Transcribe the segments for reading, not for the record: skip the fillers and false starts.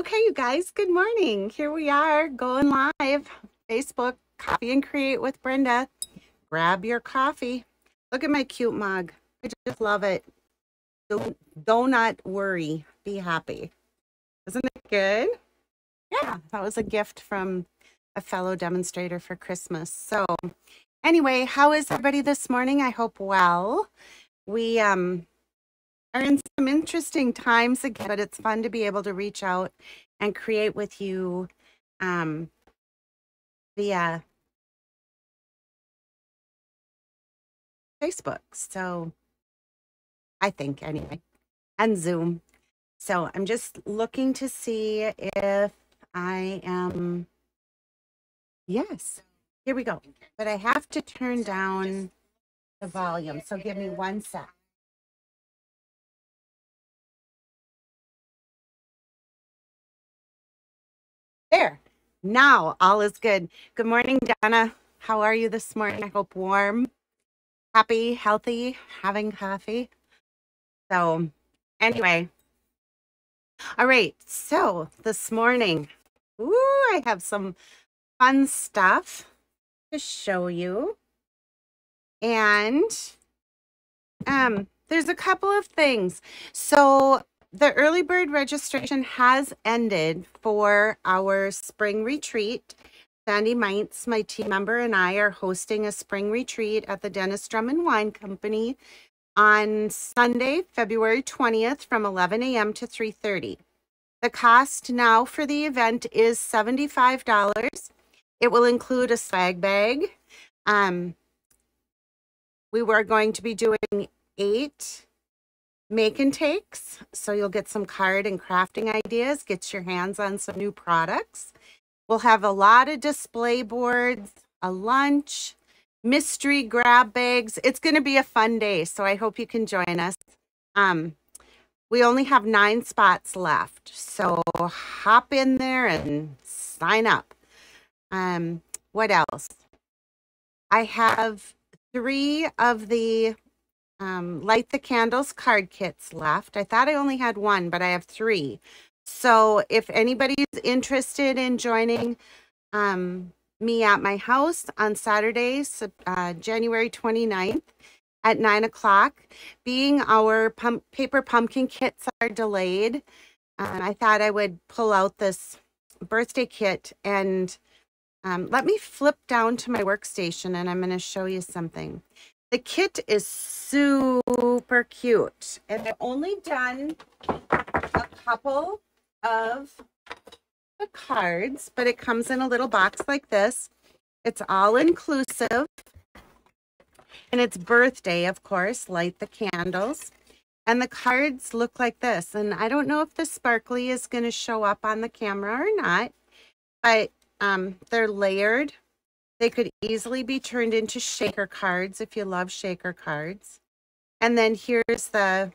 Okay, you guys, good morning. Here we are going live. Facebook, Coffee and Create with Brenda. Grab your coffee. Look at my cute mug. I just love it. Do not worry. Be happy. Isn't it good? Yeah, that was a gift from a fellow demonstrator for Christmas. So anyway, how is everybody this morning? I hope well. We are in some interesting times again, but it's fun to be able to reach out and create with you via Facebook. So I think anyway, and Zoom. So I'm just looking to see if I am, yes, here we go. But I have to turn down the volume. So give me 1 sec. There. Now all is good. Good morning, Donna. How are you this morning? I hope warm, happy, healthy, having coffee. So anyway, all right. So this morning, I have some fun stuff to show you. And there's a couple of things. So the early bird registration has ended for our spring retreat. Sandy Meintz, my team member, and I are hosting a spring retreat at the Dennis Drummond Wine Company on Sunday, February 20th from 11 a.m. to 3:30. The cost now for the event is $75. It will include a swag bag. We were going to be doing 8 make and takes, so you'll get some card and crafting ideas, get your hands on some new products. We'll have a lot of display boards, a lunch, mystery grab bags. It's going to be a fun day, so I hope you can join us. We only have 9 spots left, so hop in there and sign up. What else? I have 3 of the Light the Candles card kits left. I thought I only had 1, but I have 3. So if anybody's interested in joining me at my house on Saturday, January 29th at 9 o'clock, being our paper pumpkin kits are delayed, I thought I would pull out this birthday kit and let me flip down to my workstation and I'm going to show you something. The kit is super cute, and I've only done a couple of the cards, but it comes in a little box like this. It's all inclusive, and it's birthday, of course, light the candles. And the cards look like this, and I don't know if the sparkly is going to show up on the camera or not, but they're layered. They could easily be turned into shaker cards if you love shaker cards. And then here's the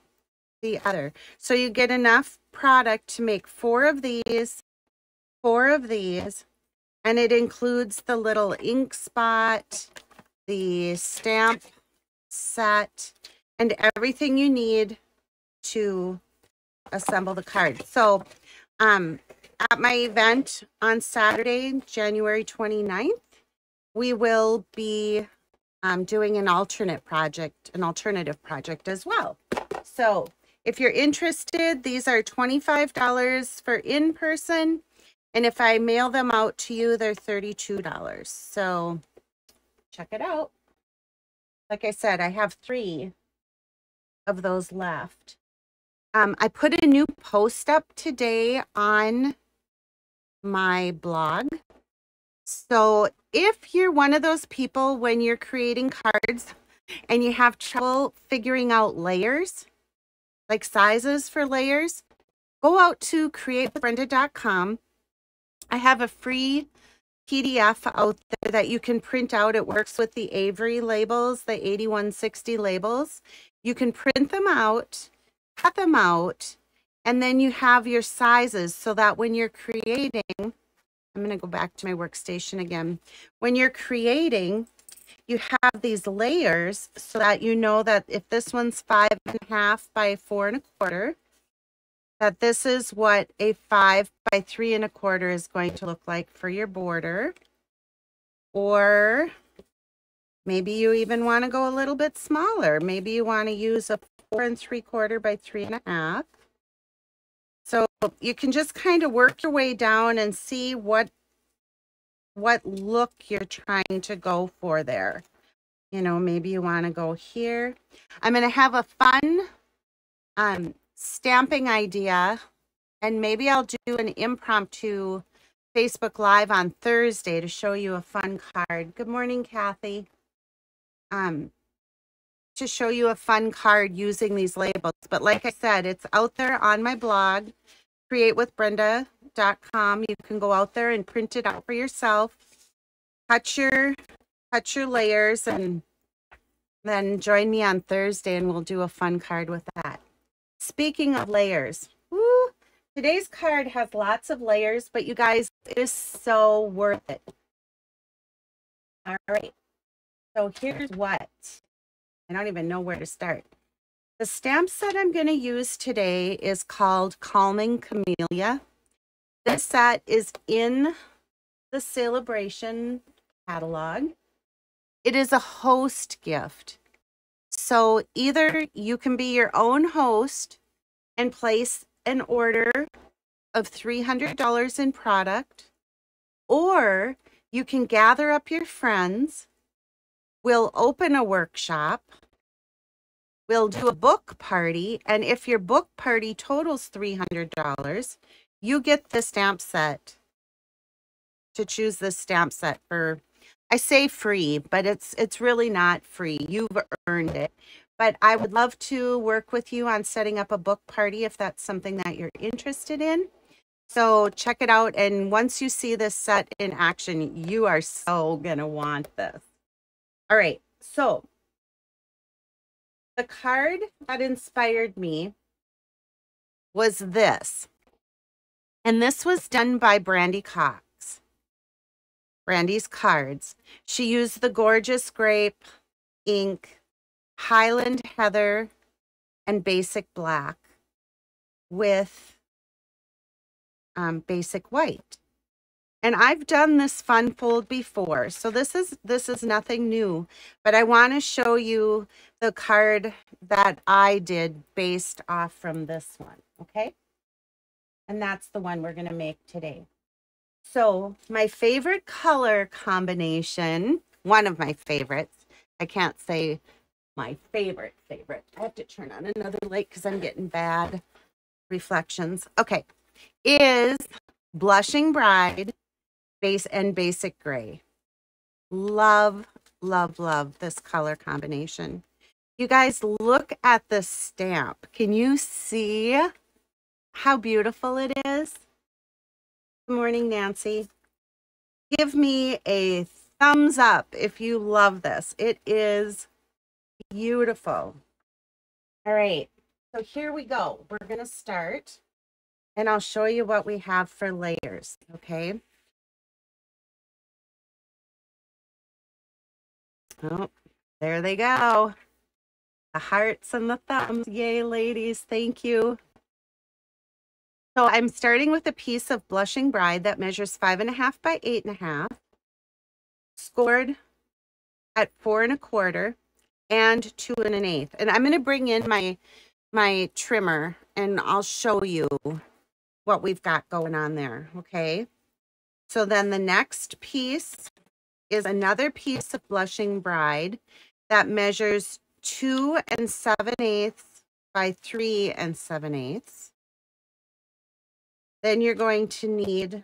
other. So you get enough product to make 4 of these, 4 of these, and it includes the little ink spot, the stamp set, and everything you need to assemble the card. So at my event on Saturday, January 29th, we will be doing an alternative project as well. So if you're interested, these are $25 for in-person, and if I mail them out to you, they're $32. So check it out. Like I said, I have 3 of those left. I put a new post up today on my blog. So if you're one of those people when you're creating cards and you have trouble figuring out layers, like sizes for layers, go out to createwithbrenda.com. I have a free PDF out there that you can print out. It works with the Avery labels, the 8160 labels. You can print them out, cut them out, and then you have your sizes so that when you're creating, I'm going to go back to my workstation again. When you're creating, you have these layers so that you know that if this one's 5.5 by 4 1/4, that this is what a 5 by 3 1/4 is going to look like for your border. Or maybe you even want to go a little bit smaller. Maybe you want to use a 4 3/4 by 3 1/2. So you can just kind of work your way down and see what look you're trying to go for there. You know, maybe you want to go here. I'm going to have a fun stamping idea, and maybe I'll do an impromptu Facebook Live on Thursday to show you a fun card. Good morning, Kathy. To show you a fun card using these labels. But like I said, it's out there on my blog, createwithbrenda.com. You can go out there and print it out for yourself. Cut your layers, and then join me on Thursday and we'll do a fun card with that. Speaking of layers, woo, today's card has lots of layers, but you guys, it is so worth it. All right, so here's what. I don't even know where to start. The stamp set I'm going to use today is called Calming Camellia. This set is in the Celebration catalog. It is a host gift. So either you can be your own host and place an order of $300 in product, or you can gather up your friends. We'll open a workshop. We'll do a book party. And if your book party totals $300, you get the stamp set, to choose this stamp set for, I say free, but it's really not free. You've earned it. But I would love to work with you on setting up a book party if that's something that you're interested in. So check it out. And once you see this set in action, you are so going to want this. All right. So the card that inspired me was this. And this was done by Brandy Cox. Brandy's cards. She used the Gorgeous Grape ink, Highland Heather, and Basic Black with Basic White. And I've done this fun fold before, so this is nothing new, but I want to show you the card that I did based off from this one, okay? And that's the one we're going to make today. So my favorite color combination, one of my favorites, I can't say my favorite. I have to turn on another light because I'm getting bad reflections. Okay, is Blushing Bride base and Basic Gray. Love, love, love this color combination. You guys, look at the stamp. Can you see how beautiful it is? Good morning, Nancy. Give me a thumbs up if you love this. It is beautiful. All right, so here we go. We're going to start, and I'll show you what we have for layers, okay? Oh, there they go. The hearts and the thumbs. Yay, ladies. Thank you. So I'm starting with a piece of Blushing Bride that measures 5 1/2 by 8 1/2, scored at 4 1/4 and 2 1/8. And I'm going to bring in my trimmer and I'll show you what we've got going on there. Okay. So then the next piece is another piece of Blushing Bride that measures 2 7/8 by 3 7/8. Then you're going to need,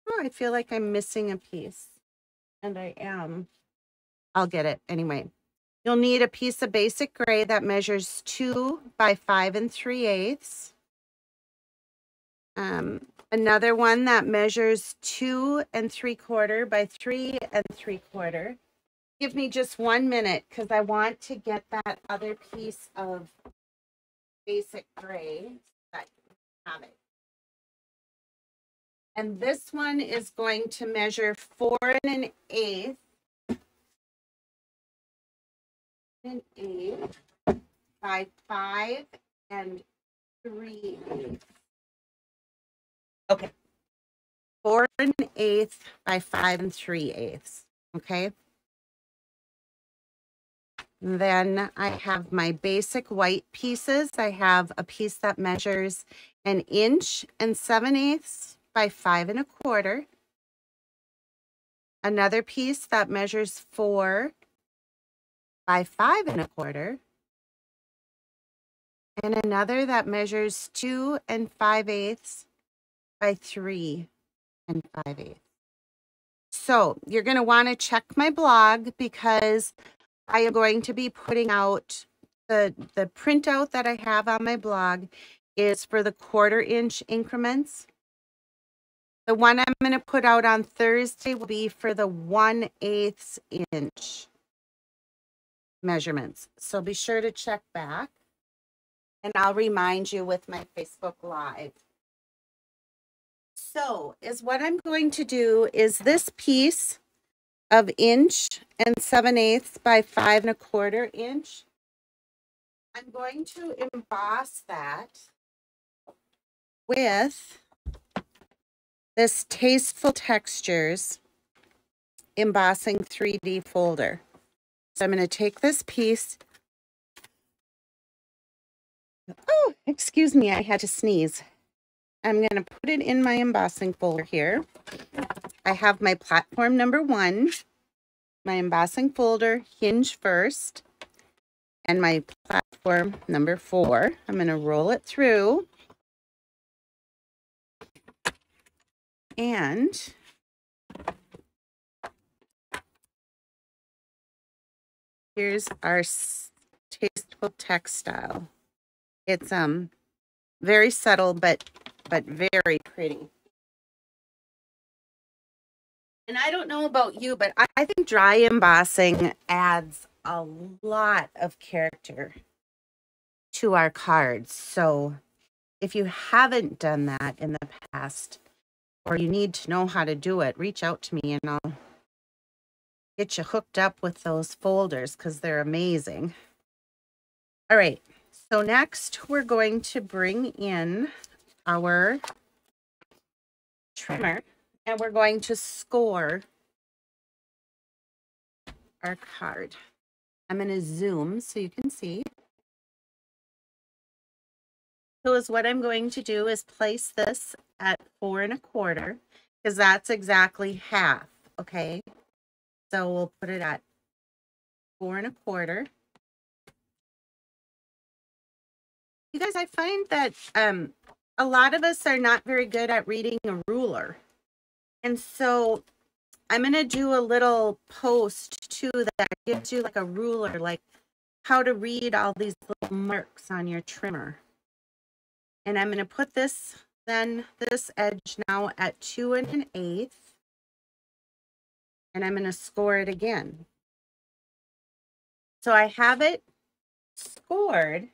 oh, I feel like I'm missing a piece, and I am. I'll get it anyway. You'll need a piece of Basic Gray that measures 2 by 5 3/8. Another one that measures 2 3/4 by 3 3/4. Give me just 1 minute because I want to get that other piece of Basic Gray that you have it. And this one is going to measure 4 1/8 by 5 3/8. Okay, 4 1/8 by 5 3/8. Okay. Then I have my basic white pieces. I have a piece that measures 1 7/8 by 5 1/4. Another piece that measures 4 by 5 1/4. And another that measures 2 5/8 by 3 5/8. So you're going to want to check my blog because I am going to be putting out the printout that I have on my blog is for the 1/4 inch increments. The one I'm going to put out on Thursday will be for the 1/8 inch measurements. So be sure to check back and I'll remind you with my Facebook Live. So what I'm going to do is this piece of 1 7/8 by 5 1/4 inch. I'm going to emboss that with this Tasteful Textures embossing 3D folder. So I'm going to take this piece. Oh, excuse me, I had to sneeze. I'm going to put it in my embossing folder here. I have my platform number 1, my embossing folder, hinge first, and my platform number 4. I'm going to roll it through. And here's our Tasteful Textile. It's very subtle but very pretty. And I don't know about you, but I think dry embossing adds a lot of character to our cards. So if you haven't done that in the past, or you need to know how to do it, reach out to me and I'll get you hooked up with those folders because they're amazing. All right, so next we're going to bring in our trimmer and we're going to score our card. I'm going to zoom so you can see. So what I'm going to do is place this at 4 1/4 because that's exactly half. Okay, so we'll put it at 4 1/4. You guys, I find that a lot of us are not very good at reading a ruler. And so I'm going to do a little post too that gives you like a ruler, like how to read all these little marks on your trimmer. And I'm going to put this edge now at 2 1/8. And I'm going to score it again. So I have it scored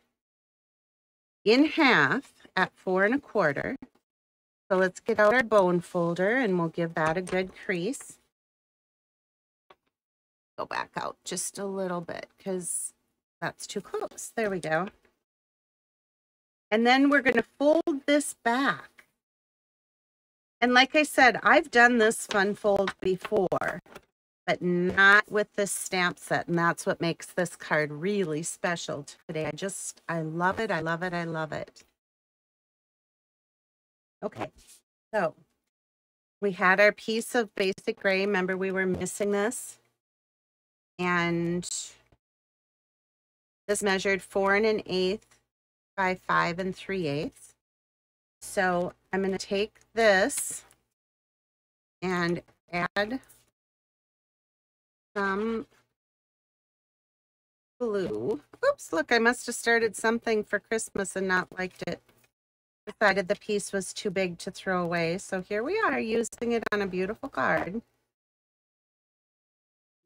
in half at 4 1/4. So let's get out our bone folder and we'll give that a good crease. Go back out just a little bit because that's too close. There we go. And then we're going to fold this back. And like I said, I've done this fun fold before, but not with this stamp set. And that's what makes this card really special today. I love it. I love it. I love it. Okay, so we had our piece of basic gray. Remember, we were missing this. And this measured 4 1/8 by 5 3/8. So I'm going to take this and add some glue. Oops, look, I must have started something for Christmas and not liked it. Decided the piece was too big to throw away. So here we are using it on a beautiful card.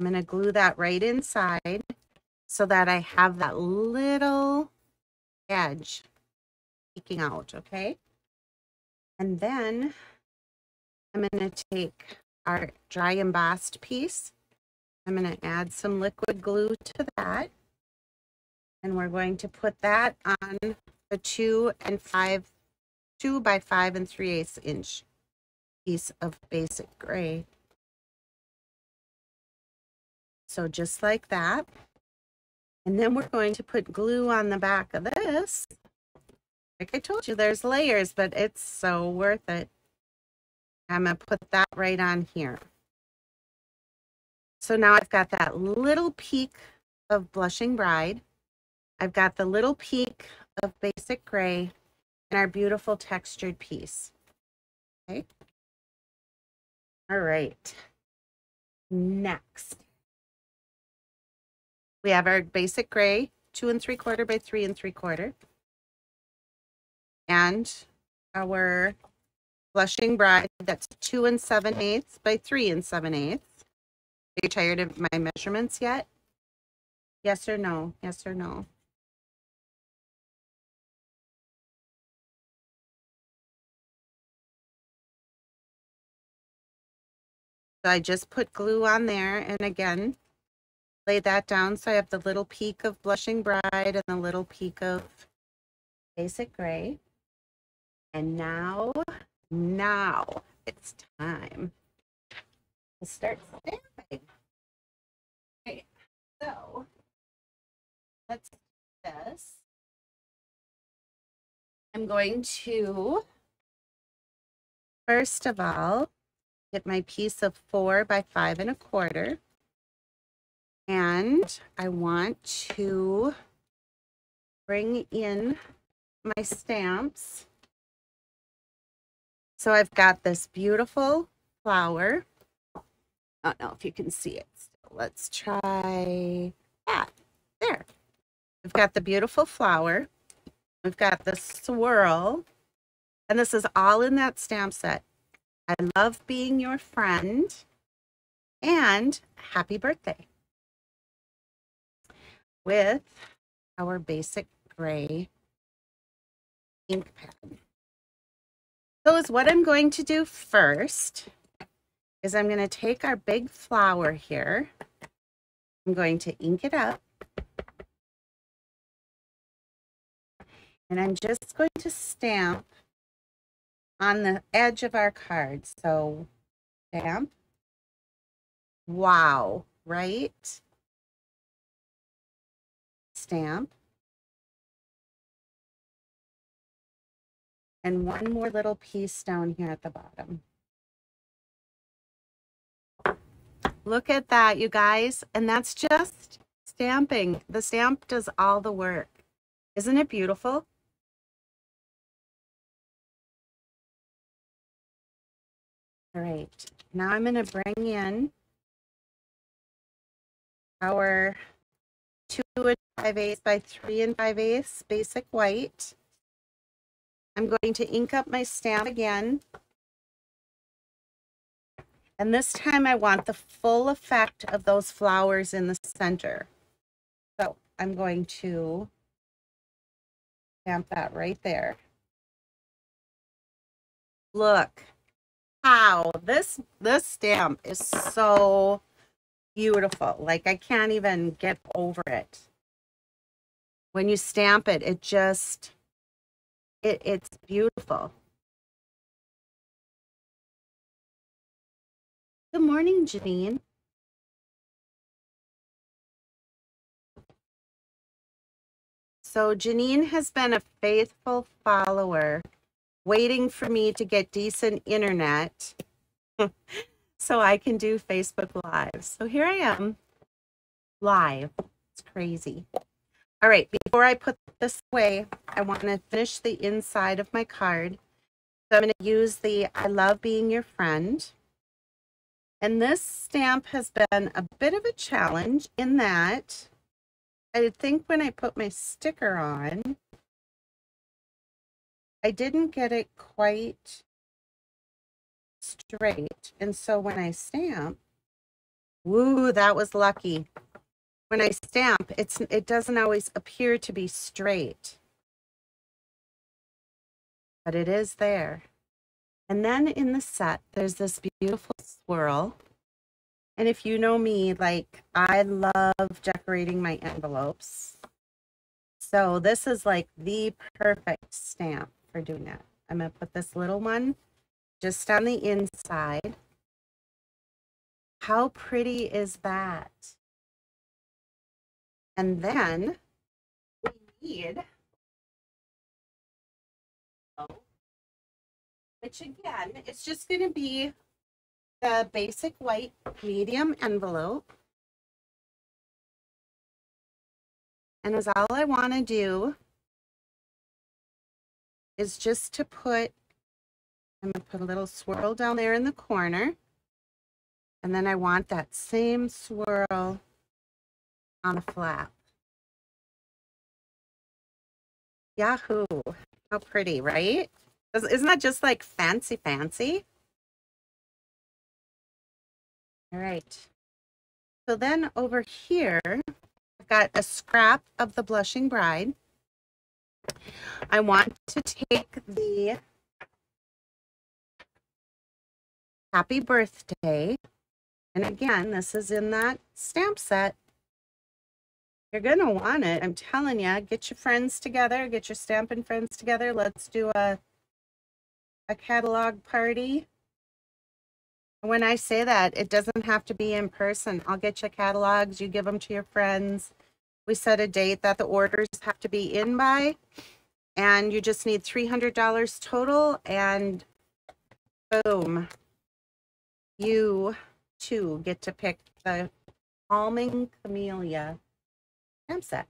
I'm going to glue that right inside so that I have that little edge peeking out, okay? And then I'm going to take our dry embossed piece. I'm going to add some liquid glue to that. And we're going to put that on the 2 by 5 3/8 inch piece of basic gray. So just like that. And then we're going to put glue on the back of this. Like I told you, there's layers, but it's so worth it. I'm going to put that right on here. So now I've got that little peak of Blushing Bride. I've got the little peak of Basic Gray and our beautiful textured piece. Okay. All right. Next, we have our Basic Gray 2 3/4 by 3 3/4. And our Blushing Bride, that's 2 7/8 by 3 7/8. Are you tired of my measurements yet? Yes or no? Yes or no? So I just put glue on there, and again, lay that down. So I have the little peak of Blushing Bride and the little peak of Basic Gray. And now it's time to start stamping. Okay, so let's do this. I'm going to, first of all, get my piece of 4 by 5 1/4. And I want to bring in my stamps. So I've got this beautiful flower. I don't know if you can see it. So let's try that. There. We've got the beautiful flower. We've got the swirl. And this is all in that stamp set. I love being your friend. And happy birthday. With our Basic Gray ink pad. So is what I'm going to do first is I'm going to take our big flower here. I'm going to ink it up. And I'm just going to stamp on the edge of our card. So stamp. Wow, right? Stamp. And one more little piece down here at the bottom. Look at that, you guys. And that's just stamping. The stamp does all the work. Isn't it beautiful? All right, now I'm going to bring in our 2 5/8 by 3 5/8 basic white. I'm going to ink up my stamp again. And this time I want the full effect of those flowers in the center. So I'm going to stamp that right there. Look how this stamp is so beautiful. Like I can't even get over it. When you stamp it, it just, it's beautiful. Good morning, Janine. So Janine has been a faithful follower, waiting for me to get decent internet so I can do Facebook Live. So here I am, live. It's crazy. All right, before I put this away, I want to finish the inside of my card. So I'm going to use the I Love Being Your Friend. And this stamp has been a bit of a challenge in that I think when I put my sticker on, I didn't get it quite straight. And so when I stamp, woo, that was lucky. When I stamp, it doesn't always appear to be straight, but it is there. And then in the set, there's this beautiful swirl. And if you know me, like I love decorating my envelopes. So this is like the perfect stamp for doing that. I'm going to put this little one just on the inside. How pretty is that? And then we need, which again, it's just going to be the basic white medium envelope. And as all I want to do is just to put, I'm going to put a little swirl down there in the corner. And then I want that same swirl on a flap. Yahoo! How pretty, right? Isn't that just like fancy, fancy? All right. So then over here, I've got a scrap of the Blushing Bride. I want to take the Happy Birthday. And again, this is in that stamp set. You're going to want it. I'm telling you, get your friends together, get your stamping friends together. Let's do a catalog party. When I say that, it doesn't have to be in person. I'll get you catalogs. You give them to your friends. We set a date that the orders have to be in by. And you just need $300 total. And boom. You, too, get to pick the Calming Camellia stamp set.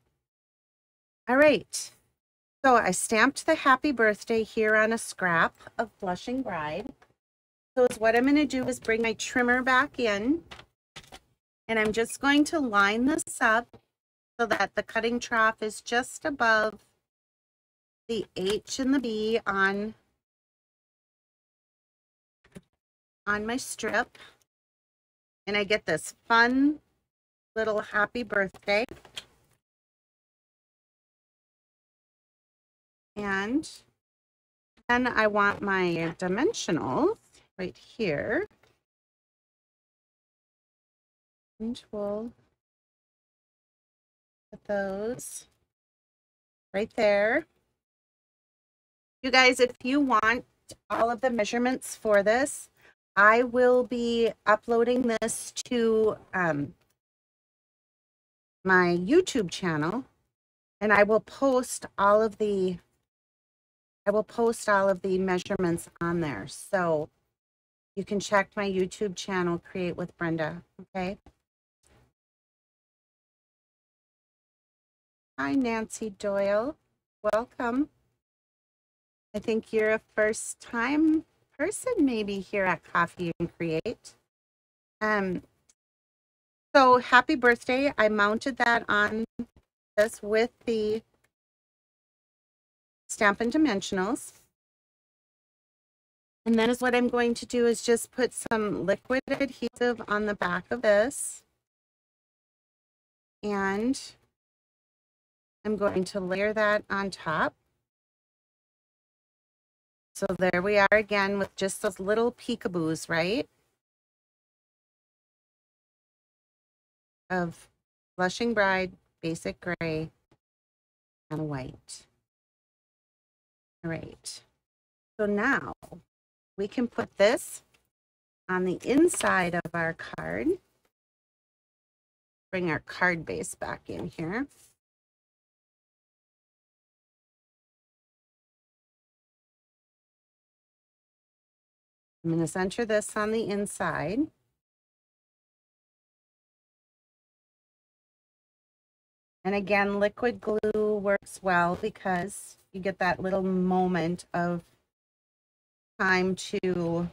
All right. So I stamped the Happy Birthday here on a scrap of Blushing Bride. So what I'm going to do is bring my trimmer back in. And I'm just going to line this up so that the cutting trough is just above the H and the B on my strip. And I get this fun little Happy Birthday. And then I want my dimensionals right here. And we'll put those right there. You guys, if you want all of the measurements for this, I will be uploading this to my YouTube channel, and I will post all of the measurements on there. So you can check my YouTube channel, Create with Brenda, okay? Hi, Nancy Doyle. Welcome. I think you're a first-time person maybe here at Coffee and Create. So Happy Birthday. I mounted that on this with the Stampin' Dimensionals. And then is what I'm going to do is just put some liquid adhesive on the back of this. And I'm going to layer that on top. So there we are again with just those little peekaboos, right? Of Blushing Bride, basic gray, and white. All right. So now we can put this on the inside of our card. Bring our card base back in here. I'm going to center this on the inside. And again, liquid glue works well because you get that little moment of time to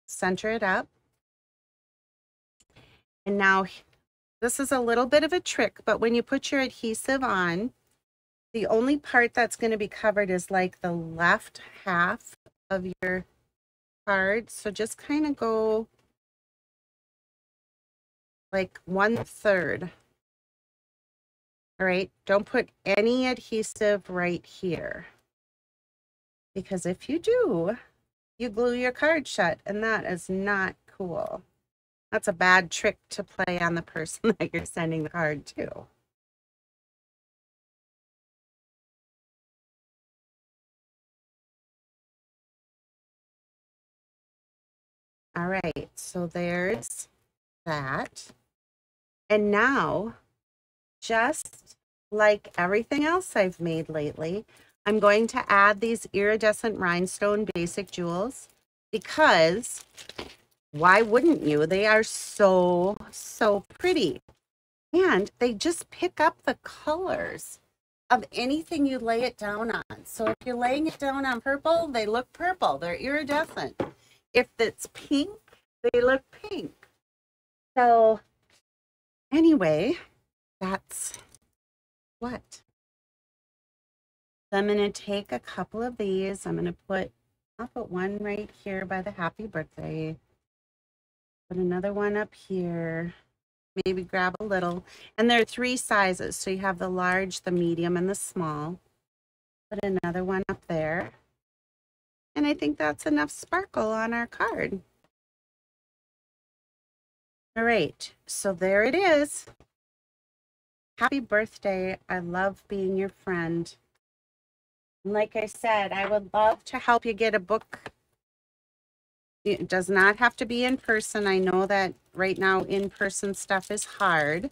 center it up. And now this is a little bit of a trick, but when you put your adhesive on, the only part that's going to be covered is like the left half of your card. So just kind of go like 1/3. All right, don't put any adhesive right here, because if you do, you glue your card shut, and that is not cool. That's a bad trick to play on the person that you're sending the card to. All right, so there's that. And now, just like everything else I've made lately, I'm going to add these iridescent rhinestone basic jewels because why wouldn't you? They are so, so pretty. And they just pick up the colors of anything you lay it down on. So if you're laying it down on purple, they look purple. They're iridescent. If it's pink, they look pink. So anyway, that's what. So I'm going to take a couple of these. I'll put one right here by the happy birthday. Put another one up here. Maybe grab a little. And there are 3 sizes. So you have the large, the medium, and the small. Put another one up there. And I think that's enough sparkle on our card. All right, so there it is. Happy birthday. I love being your friend. And like I said, I would love to help you get a book. It does not have to be in person. I know that right now in-person stuff is hard.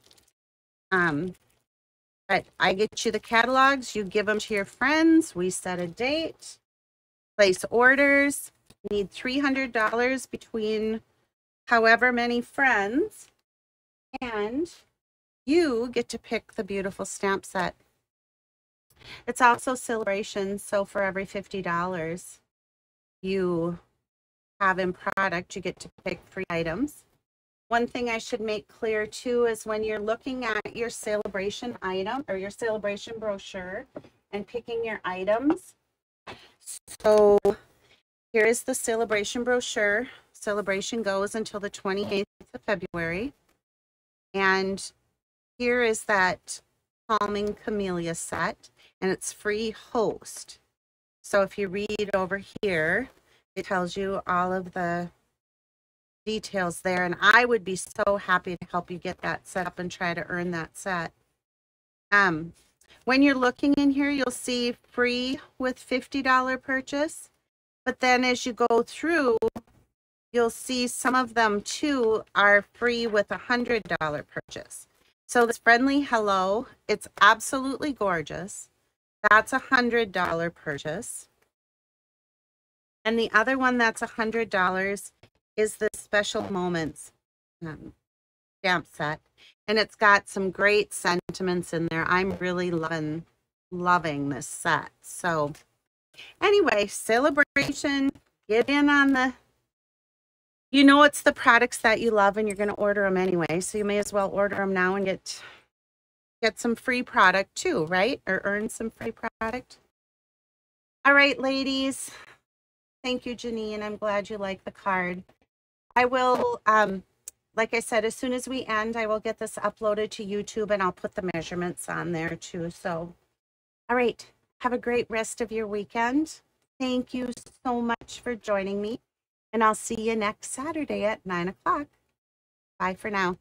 But I get you the catalogs. You give them to your friends. We set a date. Place orders. Need $300 between however many friends. And you get to pick the beautiful stamp set. It's also celebration, so for every $50 you have in product, you get to pick 3 items. One thing I should make clear too is when you're looking at your celebration item or your celebration brochure and picking your items. So here is the celebration brochure. Celebration goes until the 28th of February. And here is that Calming Camellia set, and it's free host. So if you read over here, it tells you all of the details there, and I would be so happy to help you get that set up and try to earn that set. When you're looking in here, you'll see free with $50 purchase, but then as you go through, you'll see some of them too are free with $100 purchase. So this friendly hello, it's absolutely gorgeous. That's $100 purchase. And the other one that's $100 is the special moments stamp set. And it's got some great sentiments in there. I'm really loving this set. So anyway, celebration, get in on the, you know, it's the products that you love and you're going to order them anyway. So you may as well order them now and get some free product too, right? Or earn some free product. All right, ladies. Thank you, Janine. I'm glad you like the card. I will, like I said, as soon as we end, I will get this uploaded to YouTube and I'll put the measurements on there too. So, all right. Have a great rest of your weekend. Thank you so much for joining me. And I'll see you next Saturday at 9 o'clock. Bye for now.